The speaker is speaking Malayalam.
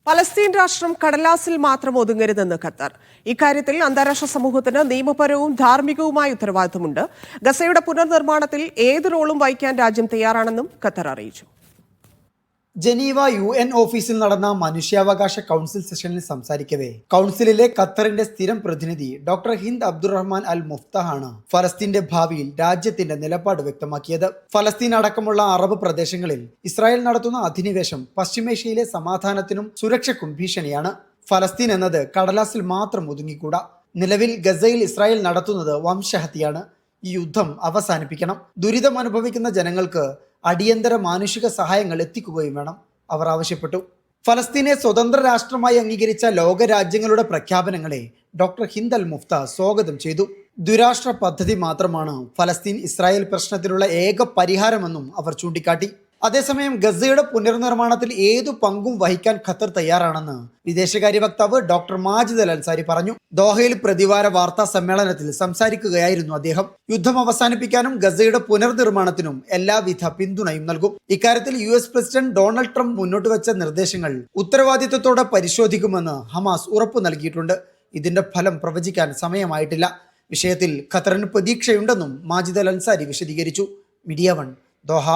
പലസ്തീൻ രാഷ്ട്രം കടലാസിൽ മാത്രം ഒതുങ്ങരുതെന്ന് ഖത്തർ. ഇക്കാര്യത്തിൽ അന്താരാഷ്ട്ര സമൂഹത്തിന് നിയമപരവും ധാർമ്മികവുമായ ഉത്തരവാദിത്തമുണ്ട്. ഗസയുടെ പുനർനിർമ്മാണത്തിൽ ഏത് റോളും വഹിക്കാൻ രാജ്യം തയ്യാറാണെന്നും ഖത്തർ അറിയിച്ചു. ജനീവ UN ഓഫീസിൽ നടന്ന മനുഷ്യാവകാശ കൗൺസിൽ സെഷനിൽ സംസാരിക്കവേ കൗൺസിലിലെ ഖത്തറിന്റെ സ്ഥിരം പ്രതിനിധി ഡോക്ടർ ഹിന്ദ് അബ്ദുറഹ്മാൻ അൽ മുഫ്തഹാണ് ഫലസ്തീന്റെ ഭാവിയിൽ രാജ്യത്തിന്റെ നിലപാട് വ്യക്തമാക്കിയത്. ഫലസ്തീൻ അടക്കമുള്ള അറബ് പ്രദേശങ്ങളിൽ ഇസ്രായേൽ നടത്തുന്ന അധിനിവേശം പശ്ചിമേഷ്യയിലെ സമാധാനത്തിനും സുരക്ഷയ്ക്കും ഭീഷണിയാണ്. ഫലസ്തീൻ എന്നത് കടലാസിൽ മാത്രം ഒതുങ്ങിക്കൂടാ. നിലവിൽ ഗസയിൽ ഇസ്രായേൽ നടത്തുന്നത് വംശഹത്യയാണ്. ഈ യുദ്ധം അവസാനിപ്പിക്കണം. ദുരിതം അനുഭവിക്കുന്ന ജനങ്ങൾക്ക് അടിയന്തര മാനുഷിക സഹായങ്ങൾ എത്തിക്കുകയും വേണം, അവർ ആവശ്യപ്പെട്ടു. ഫലസ്തീനെ സ്വതന്ത്ര രാഷ്ട്രമായി അംഗീകരിച്ച ലോകരാജ്യങ്ങളുടെ പ്രഖ്യാപനങ്ങളെ ഡോക്ടർ ഹിന്ദ് അൽ മുഫ്ത സ്വാഗതം ചെയ്തു. ദ്വിരാഷ്ട്ര പദ്ധതി മാത്രമാണ് ഫലസ്തീൻ ഇസ്രായേൽ പ്രശ്നത്തിനുള്ള ഏക പരിഹാരമെന്നും അവർ ചൂണ്ടിക്കാട്ടി. അതേസമയം ഗസയുടെ പുനർനിർമ്മാണത്തിൽ ഏതു പങ്കും വഹിക്കാൻ ഖത്തർ തയ്യാറാണെന്ന് വിദേശകാര്യ വക്താവ് ഡോക്ടർ മാജിദ് അൽ അൻസാരി പറഞ്ഞു. ദോഹയിൽ പ്രതിവാര വാർത്താ സമ്മേളനത്തിൽ സംസാരിക്കുകയായിരുന്നു അദ്ദേഹം. യുദ്ധം അവസാനിപ്പിക്കാനും ഗസയുടെ പുനർനിർമ്മാണത്തിനും എല്ലാവിധ പിന്തുണയും നൽകും. ഇക്കാര്യത്തിൽ US പ്രസിഡന്റ് ഡൊണാൾഡ് ട്രംപ് മുന്നോട്ട് വെച്ച നിർദ്ദേശങ്ങൾ ഉത്തരവാദിത്വത്തോടെ പരിശോധിക്കുമെന്ന് ഹമാസ് ഉറപ്പു നൽകിയിട്ടുണ്ട്. ഇതിന്റെ ഫലം പ്രവചിക്കാൻ സമയമായിട്ടില്ല. വിഷയത്തിൽ ഖത്തറിന് പ്രതീക്ഷയുണ്ടെന്നും മാജിദ് അൽ അൻസാരി വിശദീകരിച്ചു. Media 1 Doha.